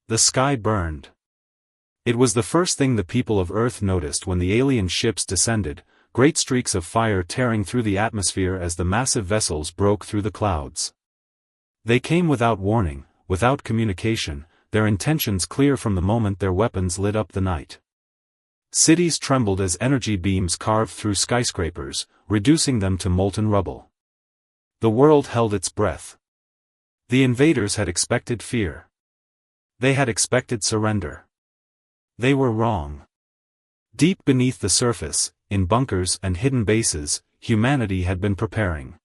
The sky burned. It was the first thing the people of Earth noticed when the alien ships descended, great streaks of fire tearing through the atmosphere as the massive vessels broke through the clouds. They came without warning, without communication, their intentions clear from the moment their weapons lit up the night. Cities trembled as energy beams carved through skyscrapers, reducing them to molten rubble. The world held its breath. The invaders had expected fear. They had expected surrender. They were wrong. Deep beneath the surface, in bunkers and hidden bases, humanity had been preparing.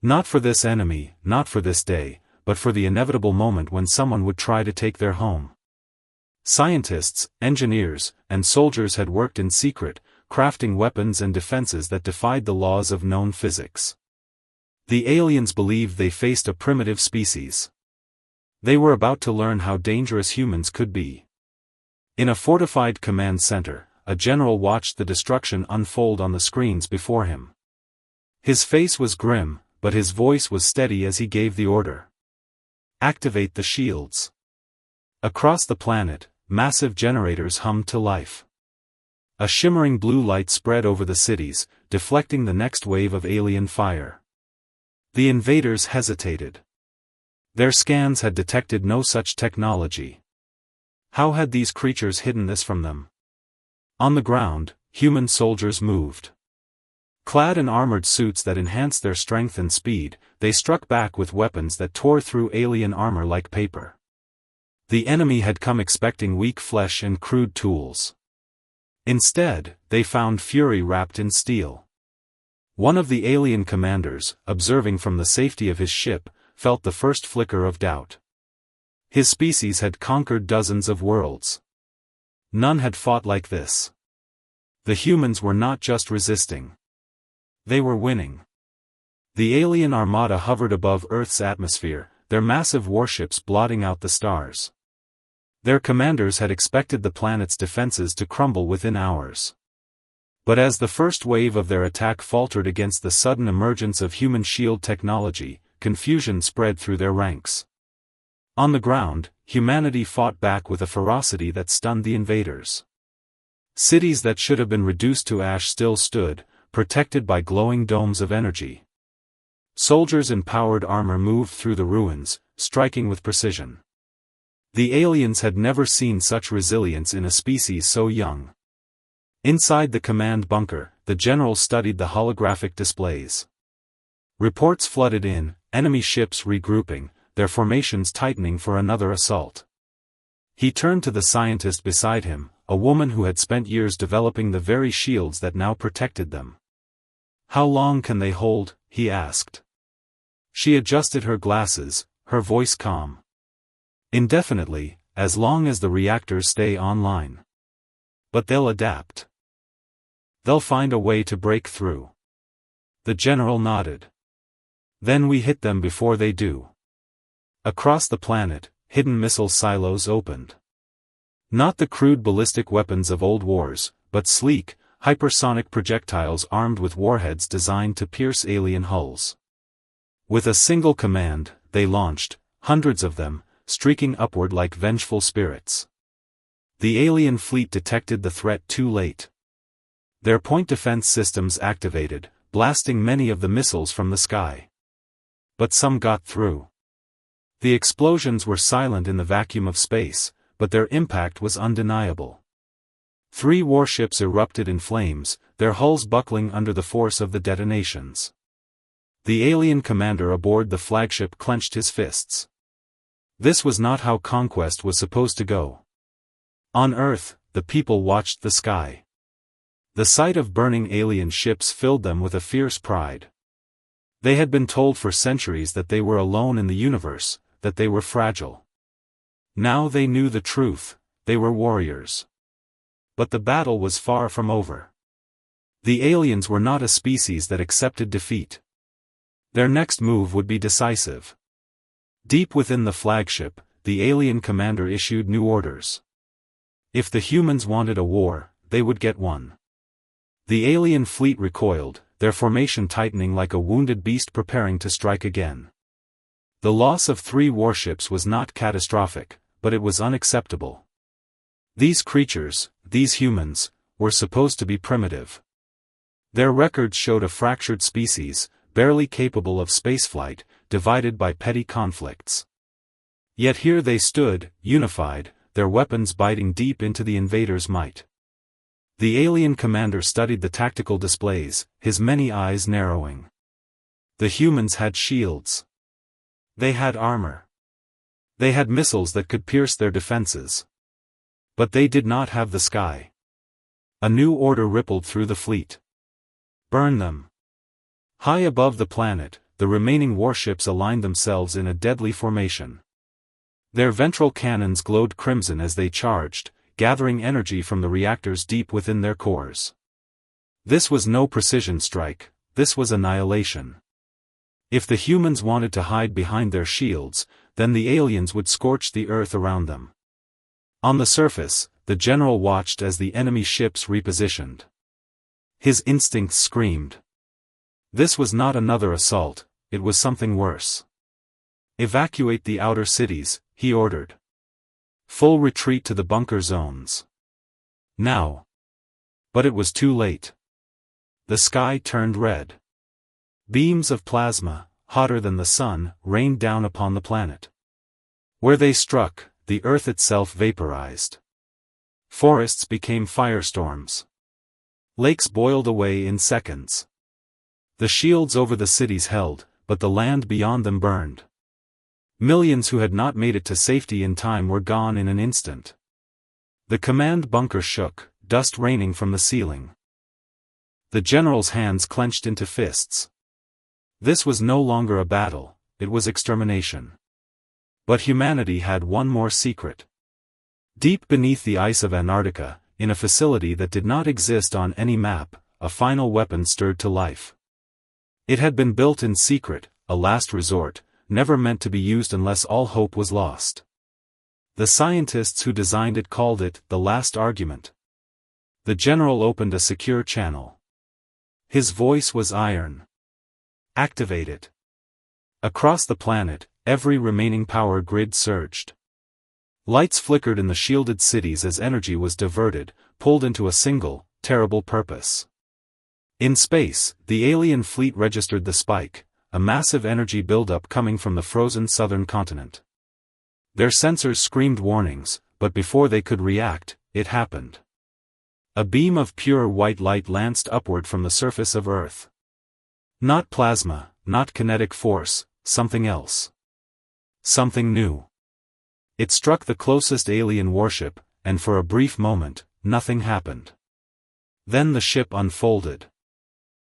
Not for this enemy, not for this day, but for the inevitable moment when someone would try to take their home. Scientists, engineers, and soldiers had worked in secret, crafting weapons and defenses that defied the laws of known physics. The aliens believed they faced a primitive species. They were about to learn how dangerous humans could be. In a fortified command center, a general watched the destruction unfold on the screens before him. His face was grim, but his voice was steady as he gave the order. Activate the shields. Across the planet, massive generators hummed to life. A shimmering blue light spread over the cities, deflecting the next wave of alien fire. The invaders hesitated. Their scans had detected no such technology. How had these creatures hidden this from them? On the ground, human soldiers moved. Clad in armored suits that enhanced their strength and speed, they struck back with weapons that tore through alien armor like paper. The enemy had come expecting weak flesh and crude tools. Instead, they found fury wrapped in steel. One of the alien commanders, observing from the safety of his ship, felt the first flicker of doubt. His species had conquered dozens of worlds. None had fought like this. The humans were not just resisting. They were winning. The alien armada hovered above Earth's atmosphere, their massive warships blotting out the stars. Their commanders had expected the planet's defenses to crumble within hours. But as the first wave of their attack faltered against the sudden emergence of human shield technology, confusion spread through their ranks. On the ground, humanity fought back with a ferocity that stunned the invaders. Cities that should have been reduced to ash still stood, protected by glowing domes of energy. Soldiers in powered armor moved through the ruins, striking with precision. The aliens had never seen such resilience in a species so young. Inside the command bunker, the general studied the holographic displays. Reports flooded in, enemy ships regrouping, their formations tightening for another assault. He turned to the scientist beside him, a woman who had spent years developing the very shields that now protected them. "How long can they hold?" he asked. She adjusted her glasses, her voice calm. "Indefinitely, as long as the reactors stay online. But they'll adapt. They'll find a way to break through." The general nodded. "Then we hit them before they do." Across the planet, hidden missile silos opened. Not the crude ballistic weapons of old wars, but sleek, hypersonic projectiles armed with warheads designed to pierce alien hulls. With a single command, they launched, hundreds of them, streaking upward like vengeful spirits. The alien fleet detected the threat too late. Their point defense systems activated, blasting many of the missiles from the sky. But some got through. The explosions were silent in the vacuum of space, but their impact was undeniable. 3 warships erupted in flames, their hulls buckling under the force of the detonations. The alien commander aboard the flagship clenched his fists. This was not how conquest was supposed to go. On Earth, the people watched the sky. The sight of burning alien ships filled them with a fierce pride. They had been told for centuries that they were alone in the universe, that they were fragile. Now they knew the truth, they were warriors. But the battle was far from over. The aliens were not a species that accepted defeat. Their next move would be decisive. Deep within the flagship, the alien commander issued new orders. If the humans wanted a war, they would get one. The alien fleet recoiled, their formation tightening like a wounded beast preparing to strike again. The loss of 3 warships was not catastrophic, but it was unacceptable. These creatures, these humans, were supposed to be primitive. Their records showed a fractured species, barely capable of spaceflight, divided by petty conflicts. Yet here they stood, unified, their weapons biting deep into the invaders' might. The alien commander studied the tactical displays, his many eyes narrowing. The humans had shields. They had armor. They had missiles that could pierce their defenses. But they did not have the sky. A new order rippled through the fleet. Burn them. High above the planet, the remaining warships aligned themselves in a deadly formation. Their ventral cannons glowed crimson as they charged, gathering energy from the reactors deep within their cores. This was no precision strike, this was annihilation. If the humans wanted to hide behind their shields, then the aliens would scorch the earth around them. On the surface, the general watched as the enemy ships repositioned. His instincts screamed. This was not another assault, it was something worse. Evacuate the outer cities, he ordered. Full retreat to the bunker zones. Now. But it was too late. The sky turned red. Beams of plasma, hotter than the sun, rained down upon the planet. Where they struck, the earth itself vaporized. Forests became firestorms. Lakes boiled away in seconds. The shields over the cities held, but the land beyond them burned. Millions who had not made it to safety in time were gone in an instant. The command bunker shook, dust raining from the ceiling. The general's hands clenched into fists. This was no longer a battle, it was extermination. But humanity had one more secret. Deep beneath the ice of Antarctica, in a facility that did not exist on any map, a final weapon stirred to life. It had been built in secret, a last resort, never meant to be used unless all hope was lost. The scientists who designed it called it the last argument. The general opened a secure channel. His voice was iron. Activate it. Across the planet, every remaining power grid surged. Lights flickered in the shielded cities as energy was diverted, pulled into a single, terrible purpose. In space, the alien fleet registered the spike, a massive energy buildup coming from the frozen southern continent. Their sensors screamed warnings, but before they could react, it happened. A beam of pure white light lanced upward from the surface of Earth. Not plasma, not kinetic force, something else. Something new. It struck the closest alien warship, and for a brief moment, nothing happened. Then the ship unfolded.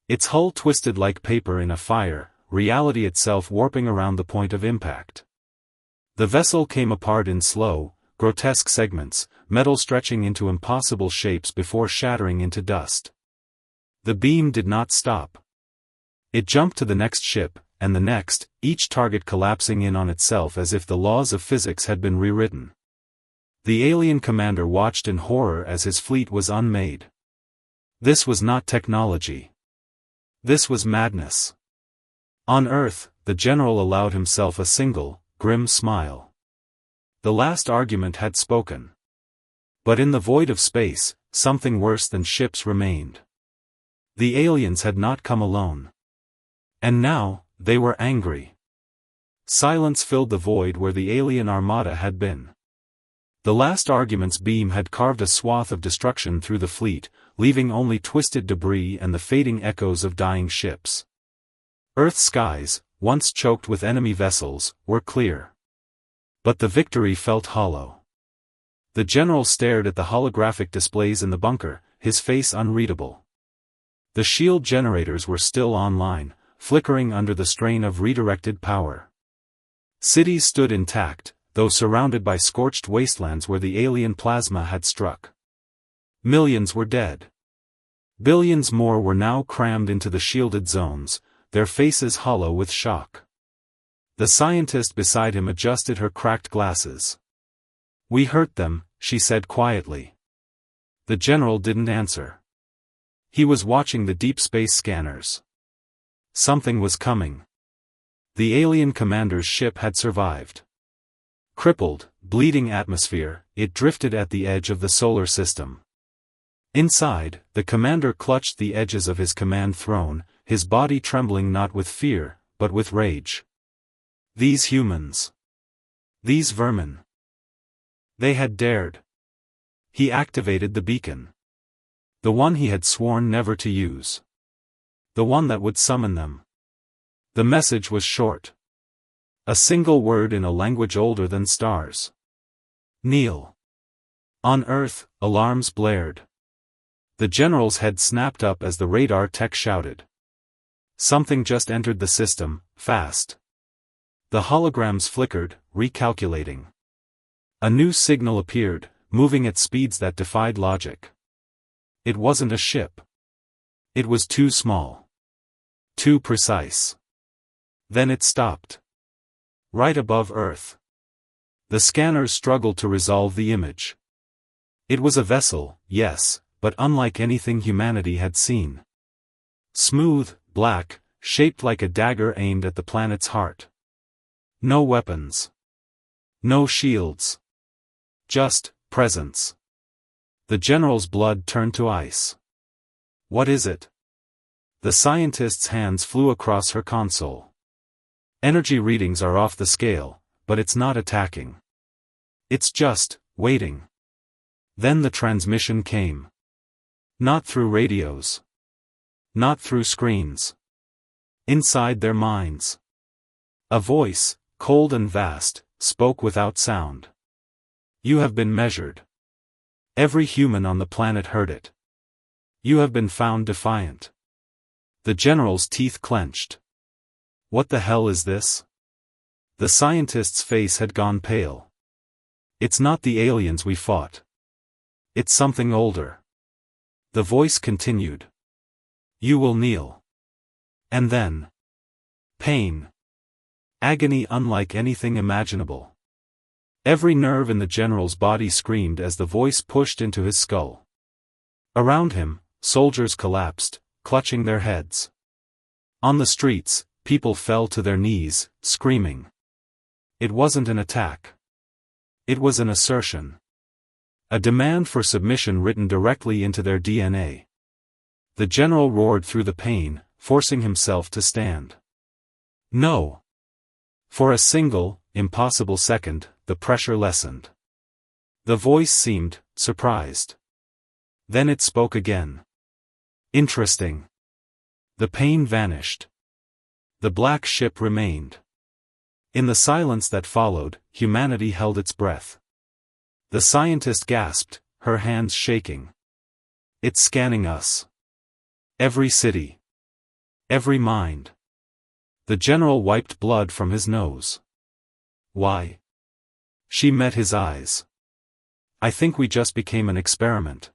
Its hull twisted like paper in a fire, reality itself warping around the point of impact. The vessel came apart in slow, grotesque segments, metal stretching into impossible shapes before shattering into dust. The beam did not stop. It jumped to the next ship, and the next, each target collapsing in on itself as if the laws of physics had been rewritten. The alien commander watched in horror as his fleet was unmade. This was not technology. This was madness. On Earth, the general allowed himself a single, grim smile. The last argument had spoken. But in the void of space, something worse than ships remained. The aliens had not come alone. And now, they were angry. Silence filled the void where the alien armada had been. The last argument's beam had carved a swath of destruction through the fleet, leaving only twisted debris and the fading echoes of dying ships. Earth's skies, once choked with enemy vessels, were clear. But the victory felt hollow. The general stared at the holographic displays in the bunker, his face unreadable. The shield generators were still online, flickering under the strain of redirected power. Cities stood intact, though surrounded by scorched wastelands where the alien plasma had struck. Millions were dead. Billions more were now crammed into the shielded zones, their faces hollow with shock. The scientist beside him adjusted her cracked glasses. "We hurt them," she said quietly. The general didn't answer. He was watching the deep space scanners. Something was coming. The alien commander's ship had survived. crippled, bleeding atmosphere, it drifted at the edge of the solar system. Inside, the commander clutched the edges of his command throne, his body trembling not with fear, but with rage. These humans. These vermin. They had dared. He activated the beacon. The one he had sworn never to use. The one that would summon them. The message was short. A single word in a language older than stars. Kneel. On Earth, alarms blared. The general's head snapped up as the radar tech shouted. Something just entered the system, fast. The holograms flickered, recalculating. A new signal appeared, moving at speeds that defied logic. It wasn't a ship. It was too small. Too precise. Then it stopped. Right above Earth. The scanners struggled to resolve the image. It was a vessel, yes, but unlike anything humanity had seen. Smooth, black, shaped like a dagger aimed at the planet's heart. No weapons. No shields. Just presence. The general's blood turned to ice. What is it? The scientist's hands flew across her console. Energy readings are off the scale, but it's not attacking. It's just waiting. Then the transmission came. Not through radios. Not through screens. Inside their minds. A voice, cold and vast, spoke without sound. You have been measured. Every human on the planet heard it. You have been found defiant. The general's teeth clenched. What the hell is this? The scientist's face had gone pale. It's not the aliens we fought. It's something older. The voice continued. You will kneel. And then. Pain. Agony unlike anything imaginable. Every nerve in the general's body screamed as the voice pushed into his skull. Around him, soldiers collapsed, clutching their heads. On the streets, people fell to their knees, screaming. It wasn't an attack. It was an assertion. A demand for submission written directly into their DNA. The general roared through the pain, forcing himself to stand. No. For a single, impossible second, the pressure lessened. The voice seemed surprised. Then it spoke again. Interesting. The pain vanished. The black ship remained. In the silence that followed, humanity held its breath. The scientist gasped, her hands shaking. It's scanning us. Every city. Every mind. The general wiped blood from his nose. Why? She met his eyes. I think we just became an experiment.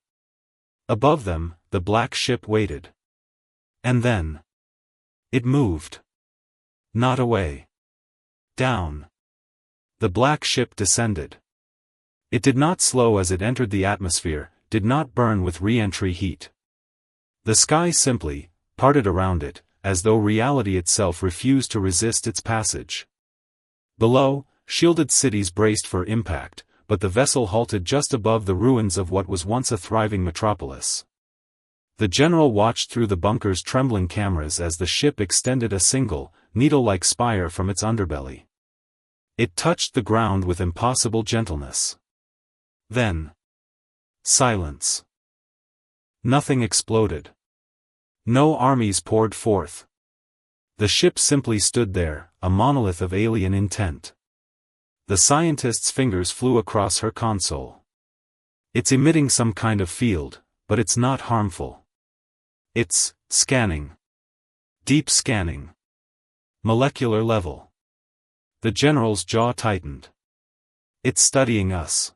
Above them, the black ship waited. And then. It moved. Not away. Down. The black ship descended. It did not slow as it entered the atmosphere, did not burn with re-entry heat. The sky simply parted around it, as though reality itself refused to resist its passage. Below, shielded cities braced for impact, but the vessel halted just above the ruins of what was once a thriving metropolis. The general watched through the bunker's trembling cameras as the ship extended a single, needle-like spire from its underbelly. It touched the ground with impossible gentleness. Then. Silence. Nothing exploded. No armies poured forth. The ship simply stood there, a monolith of alien intent. The scientist's fingers flew across her console. It's emitting some kind of field, but it's not harmful. It's scanning. Deep scanning. Molecular level. The general's jaw tightened. It's studying us.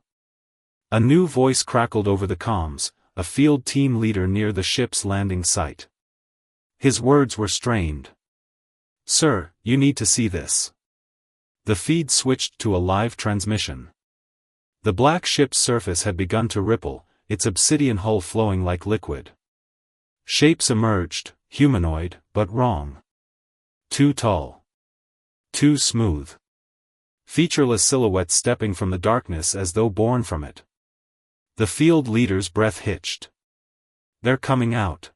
A new voice crackled over the comms, a field team leader near the ship's landing site. His words were strained. Sir, you need to see this. The feed switched to a live transmission. The black ship's surface had begun to ripple, its obsidian hull flowing like liquid. Shapes emerged, humanoid, but wrong. Too tall. Too smooth. featureless silhouettes stepping from the darkness as though born from it. The field leader's breath hitched. They're coming out.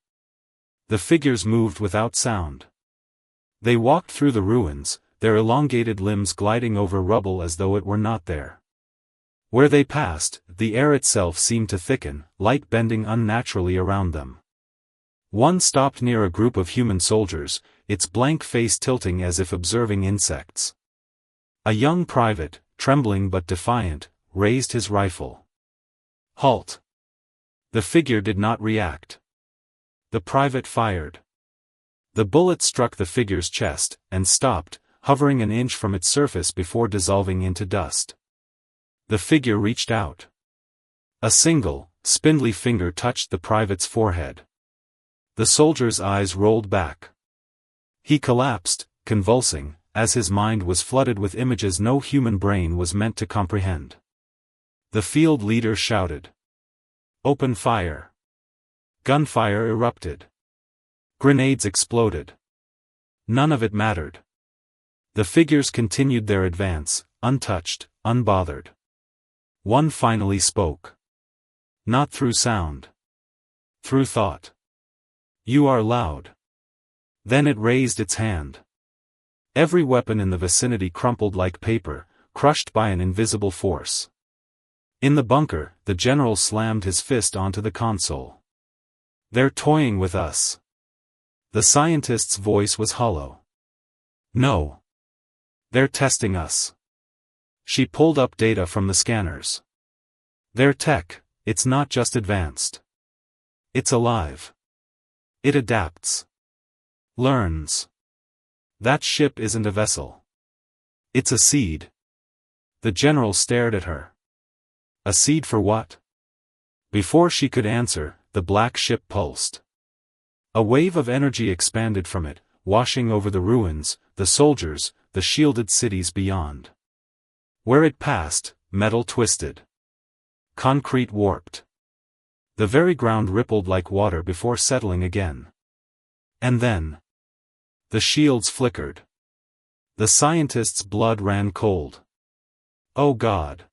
The figures moved without sound. They walked through the ruins, their elongated limbs gliding over rubble as though it were not there. Where they passed, the air itself seemed to thicken, light bending unnaturally around them. One stopped near a group of human soldiers, its blank face tilting as if observing insects. A young private, trembling but defiant, raised his rifle. "Halt!" The figure did not react. The private fired. The bullet struck the figure's chest, and stopped, hovering an inch from its surface before dissolving into dust. The figure reached out. A single, spindly finger touched the private's forehead. The soldier's eyes rolled back. He collapsed, convulsing, as his mind was flooded with images no human brain was meant to comprehend. The field leader shouted. "Open fire!" Gunfire erupted. Grenades exploded. None of it mattered. The figures continued their advance, untouched, unbothered. One finally spoke. Not through sound. Through thought. "You are loud." Then it raised its hand. Every weapon in the vicinity crumpled like paper, crushed by an invisible force. In the bunker, the general slammed his fist onto the console. "They're toying with us." The scientist's voice was hollow. "No. They're testing us." She pulled up data from the scanners. "Their tech, it's not just advanced. It's alive. It adapts. Learns. That ship isn't a vessel. It's a seed." The general stared at her. "A seed for what?" Before she could answer, the black ship pulsed. A wave of energy expanded from it, washing over the ruins, the soldiers, the shielded cities beyond. Where it passed, metal twisted. Concrete warped. The very ground rippled like water before settling again. And then the shields flickered. The scientist's blood ran cold. "Oh God.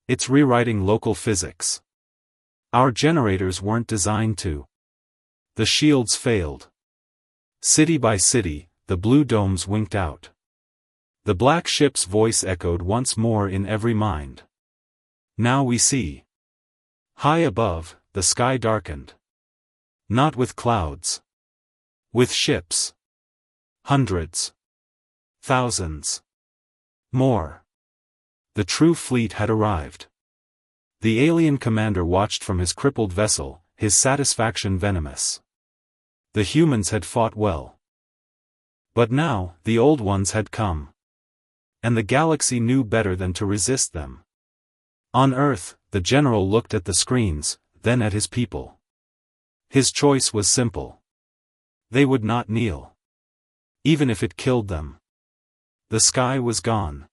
It's rewriting local physics. Our generators weren't designed to." The shields failed. City by city, the blue domes winked out. The black ship's voice echoed once more in every mind. "Now we see." High above, the sky darkened. Not with clouds. With ships. Hundreds. Thousands. More. The true fleet had arrived. The alien commander watched from his crippled vessel, his satisfaction venomous. The humans had fought well. But now, the old ones had come. And the galaxy knew better than to resist them. On Earth, the general looked at the screens, then at his people. His choice was simple. They would not kneel. Even if it killed them. The sky was gone.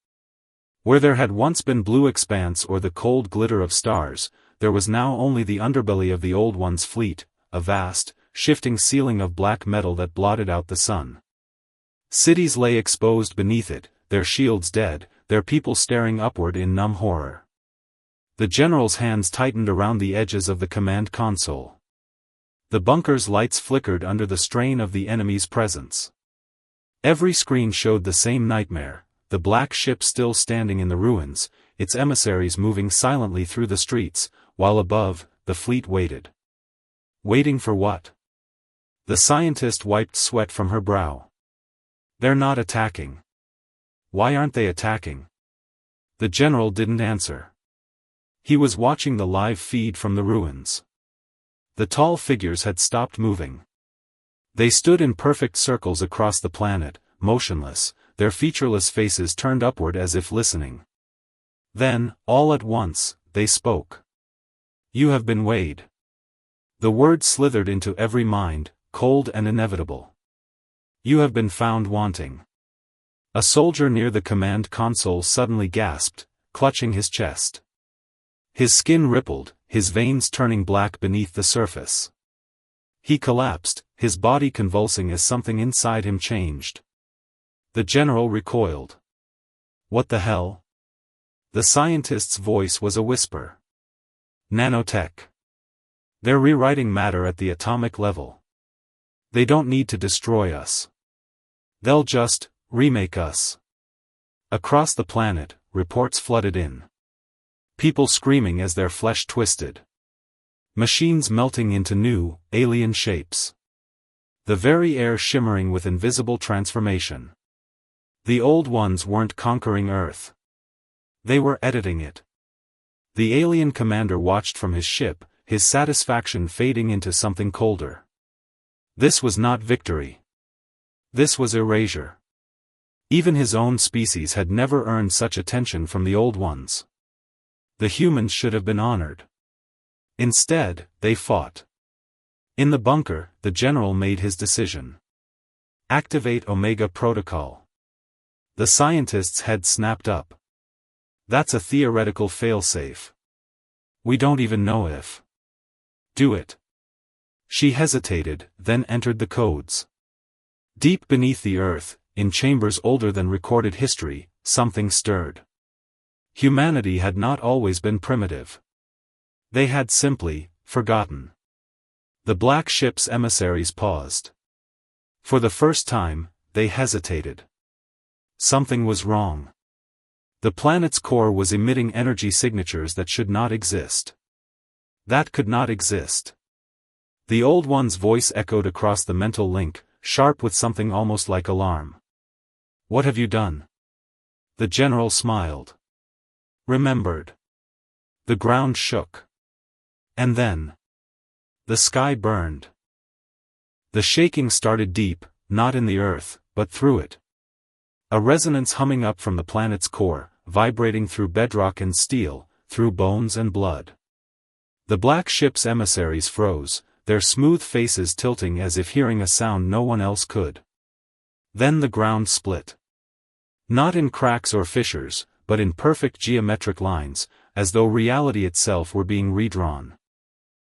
Where there had once been blue expanse or the cold glitter of stars, there was now only the underbelly of the old one's fleet, a vast, shifting ceiling of black metal that blotted out the sun. Cities lay exposed beneath it, their shields dead, their people staring upward in numb horror. The general's hands tightened around the edges of the command console. The bunker's lights flickered under the strain of the enemy's presence. Every screen showed the same nightmare, the black ship still standing in the ruins, its emissaries moving silently through the streets, while above, the fleet waited. Waiting for what? The scientist wiped sweat from her brow. "They're not attacking." "Why aren't they attacking?" The general didn't answer. He was watching the live feed from the ruins. The tall figures had stopped moving. They stood in perfect circles across the planet, motionless, their featureless faces turned upward as if listening. Then, all at once, they spoke. "You have been weighed." The word slithered into every mind, cold and inevitable. "You have been found wanting." A soldier near the command console suddenly gasped, clutching his chest. His skin rippled, his veins turning black beneath the surface. He collapsed, his body convulsing as something inside him changed. The general recoiled. What the hell? The scientist's voice was a whisper. Nanotech. They're rewriting matter at the atomic level. They don't need to destroy us. They'll just remake us. Across the planet, reports flooded in. People screaming as their flesh twisted. Machines melting into new, alien shapes. The very air shimmering with invisible transformation. The old ones weren't conquering Earth. They were editing it. The alien commander watched from his ship, his satisfaction fading into something colder. This was not victory. This was erasure. Even his own species had never earned such attention from the old ones. The humans should have been honored. Instead, they fought. In the bunker, the general made his decision. Activate Omega Protocol. The scientist's head snapped up. That's a theoretical failsafe. We don't even know if. Do it. She hesitated, then entered the codes. Deep beneath the earth, in chambers older than recorded history, something stirred. Humanity had not always been primitive. They had simply forgotten. The black ship's emissaries paused. For the first time, they hesitated. Something was wrong. The planet's core was emitting energy signatures that should not exist. That could not exist. The old one's voice echoed across the mental link, sharp with something almost like alarm. What have you done? The general smiled. Remembered. The ground shook. And then. The sky burned. The shaking started deep, not in the earth, but through it. A resonance humming up from the planet's core, vibrating through bedrock and steel, through bones and blood. The black ship's emissaries froze, their smooth faces tilting as if hearing a sound no one else could. Then the ground split. Not in cracks or fissures, but in perfect geometric lines, as though reality itself were being redrawn.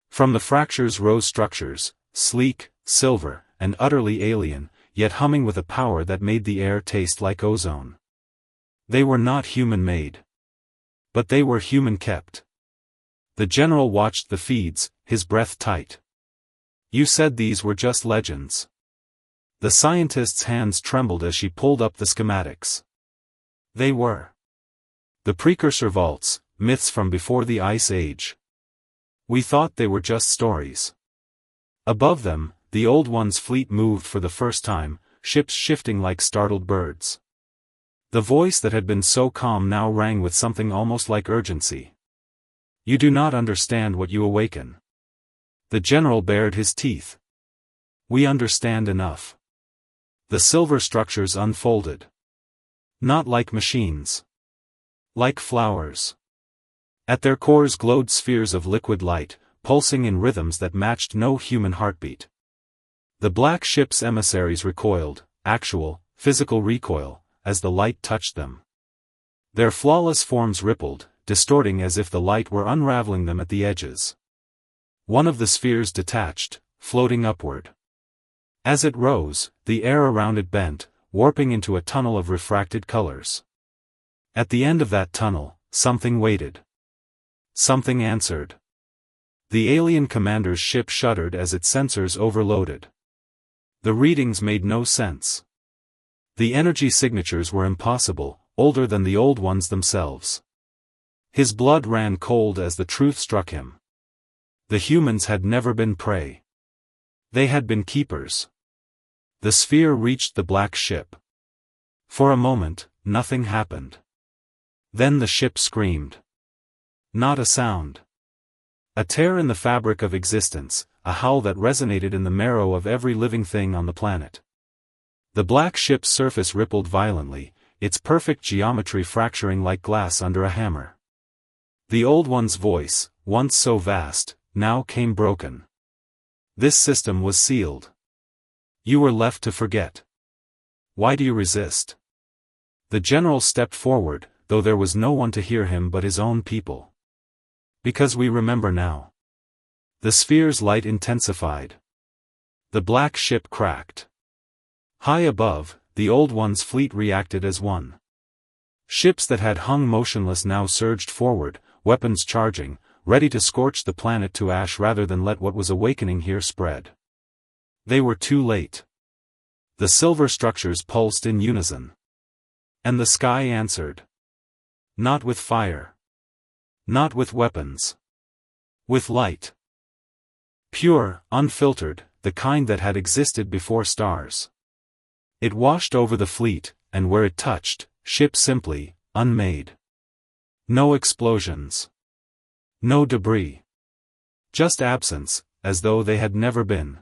From the fractures rose structures, sleek, silver, and utterly alien, yet humming with a power that made the air taste like ozone. They were not human-made. But they were human-kept. The general watched the feeds, his breath tight. You said these were just legends. The scientist's hands trembled as she pulled up the schematics. They were. The precursor vaults, myths from before the Ice Age. We thought they were just stories. Above them, the old one's fleet moved for the first time, ships shifting like startled birds. The voice that had been so calm now rang with something almost like urgency. You do not understand what you awaken. The general bared his teeth. We understand enough. The silver structures unfolded. Not like machines. Like flowers. At their cores glowed spheres of liquid light, pulsing in rhythms that matched no human heartbeat. The black ship's emissaries recoiled, actual, physical recoil, as the light touched them. Their flawless forms rippled, distorting as if the light were unraveling them at the edges. One of the spheres detached, floating upward. As it rose, the air around it bent, warping into a tunnel of refracted colors. At the end of that tunnel, something waited. Something answered. The alien commander's ship shuddered as its sensors overloaded. The readings made no sense. The energy signatures were impossible, older than the old ones themselves. His blood ran cold as the truth struck him. The humans had never been prey. They had been keepers. The sphere reached the black ship. For a moment, nothing happened. Then the ship screamed. Not a sound. A tear in the fabric of existence, a howl that resonated in the marrow of every living thing on the planet. The black ship's surface rippled violently, its perfect geometry fracturing like glass under a hammer. The old one's voice, once so vast, now came broken. This system was sealed. You were left to forget. Why do you resist? The general stepped forward, though there was no one to hear him but his own people. Because we remember now. The sphere's light intensified. The black ship cracked. High above, the old one's fleet reacted as one. Ships that had hung motionless now surged forward, weapons charging, ready to scorch the planet to ash rather than let what was awakening here spread. They were too late. The silver structures pulsed in unison. And the sky answered. Not with fire. Not with weapons. With light. Pure, unfiltered, the kind that had existed before stars. It washed over the fleet, and where it touched, ship simply, unmade. No explosions. No debris. Just absence, as though they had never been.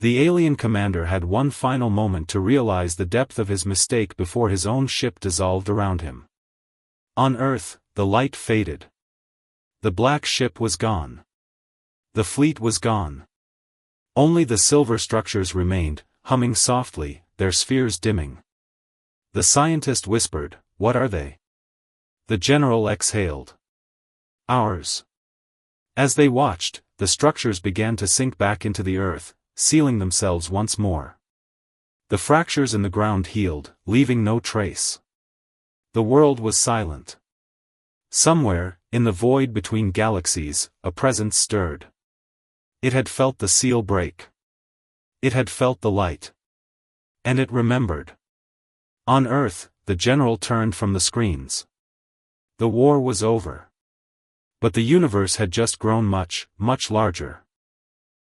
The alien commander had one final moment to realize the depth of his mistake before his own ship dissolved around him. On Earth, the light faded. The black ship was gone. The fleet was gone. Only the silver structures remained, humming softly, their spheres dimming. The scientist whispered, "What are they?" The general exhaled. "Ours." As they watched, the structures began to sink back into the earth, sealing themselves once more. The fractures in the ground healed, leaving no trace. The world was silent. Somewhere, in the void between galaxies, a presence stirred. It had felt the seal break. It had felt the light. And it remembered. On Earth, the general turned from the screens. The war was over. But the universe had just grown much, much larger.